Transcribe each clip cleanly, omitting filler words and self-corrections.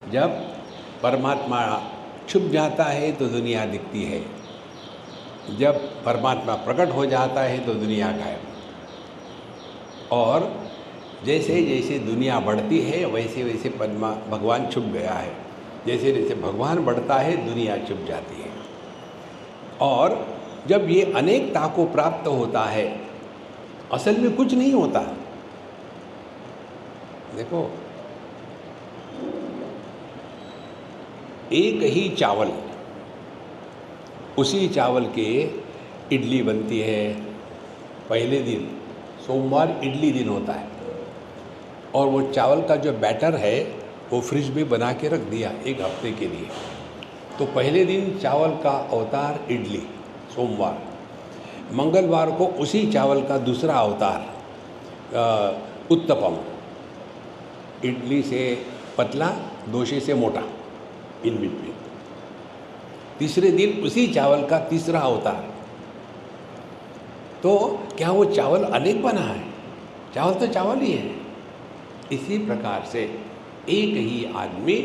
जब परमात्मा छुप जाता है तो दुनिया दिखती है, जब परमात्मा प्रकट हो जाता है तो दुनिया गायब। और जैसे जैसे दुनिया बढ़ती है वैसे वैसे भगवान छुप गया है। जैसे जैसे भगवान बढ़ता है दुनिया छुप जाती है। और जब ये अनेकता को प्राप्त होता है, असल में कुछ नहीं होता। देखो, एक ही चावल, उसी चावल के इडली बनती है। पहले दिन सोमवार इडली दिन होता है और वो चावल का जो बैटर है वो फ्रिज में बना के रख दिया एक हफ्ते के लिए। तो पहले दिन चावल का अवतार इडली, सोमवार। मंगलवार को उसी चावल का दूसरा अवतार उत्तपम, इडली से पतला, डोसे से मोटा, इन बिटवीन। तीसरे दिन उसी चावल का तीसरा अवतार। तो क्या वो चावल अनेक बना है? चावल तो चावल ही है। इसी प्रकार से एक ही आदमी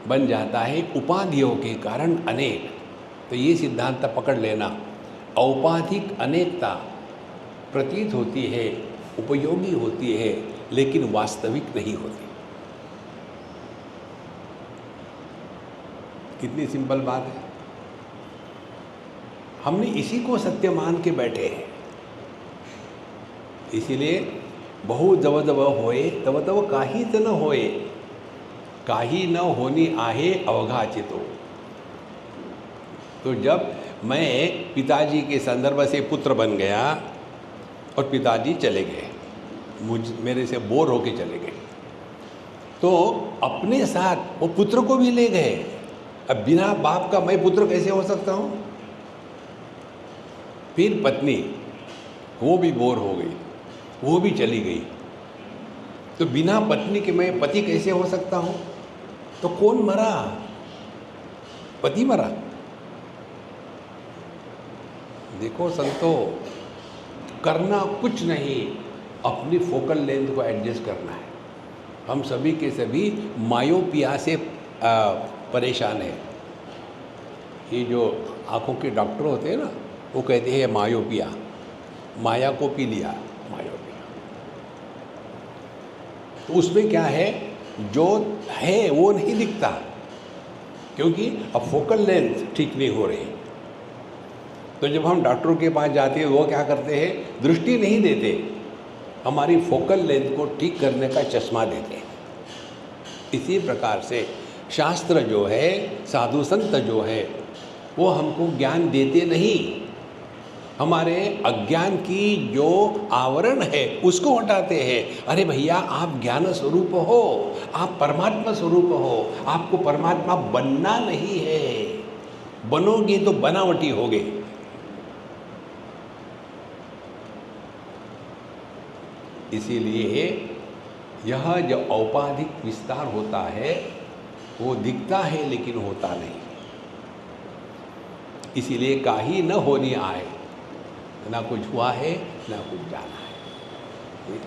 बन जाता है उपाधियों के कारण अनेक। तो ये सिद्धांत पकड़ लेना, औपाधिक अनेकता प्रतीत होती है, उपयोगी होती है, लेकिन वास्तविक नहीं होती। कितनी सिंपल बात है। हमने इसी को सत्य मान के बैठे हैं। इसीलिए बहु जव जव होए तव तव काही न होए, काही न होनी आहे अवघाचितो। तो जब मैं पिताजी के संदर्भ से पुत्र बन गया और पिताजी चले गए, मेरे से बोर होके चले गए, तो अपने साथ वो पुत्र को भी ले गए। अब बिना बाप का मैं पुत्र कैसे हो सकता हूँ? फिर पत्नी, वो भी बोर हो गई, वो भी चली गई। तो बिना पत्नी के मैं पति कैसे हो सकता हूँ? तो कौन मरा? पति मरा। देखो संतो, करना कुछ नहीं, अपनी फोकल लेंथ को एडजस्ट करना है। हम सभी के सभी मायोपिया से परेशान है। ये जो आँखों के डॉक्टर होते हैं ना, वो कहते हैं मायोपिया, माया को पी लिया, मायोपिया। तो उसमें क्या है, जो है वो नहीं दिखता, क्योंकि अब फोकल लेंथ ठीक नहीं हो रही। तो जब हम डॉक्टरों के पास जाते हैं, वो क्या करते हैं, दृष्टि नहीं देते, हमारी फोकल लेंथ को ठीक करने का चश्मा देते हैं। इसी प्रकार से शास्त्र जो है, साधु संत जो है, वो हमको ज्ञान देते नहीं, हमारे अज्ञान की जो आवरण है उसको हटाते हैं। अरे भैया, आप ज्ञान स्वरूप हो, आप परमात्मा स्वरूप हो, आपको परमात्मा बनना नहीं है। बनोगे तो बनावटी होगे। इसीलिए यह जो औपाधिक विस्तार होता है वो दिखता है लेकिन होता नहीं। इसीलिए काही न होनी आए, ना कुछ हुआ है ना कुछ जाना है।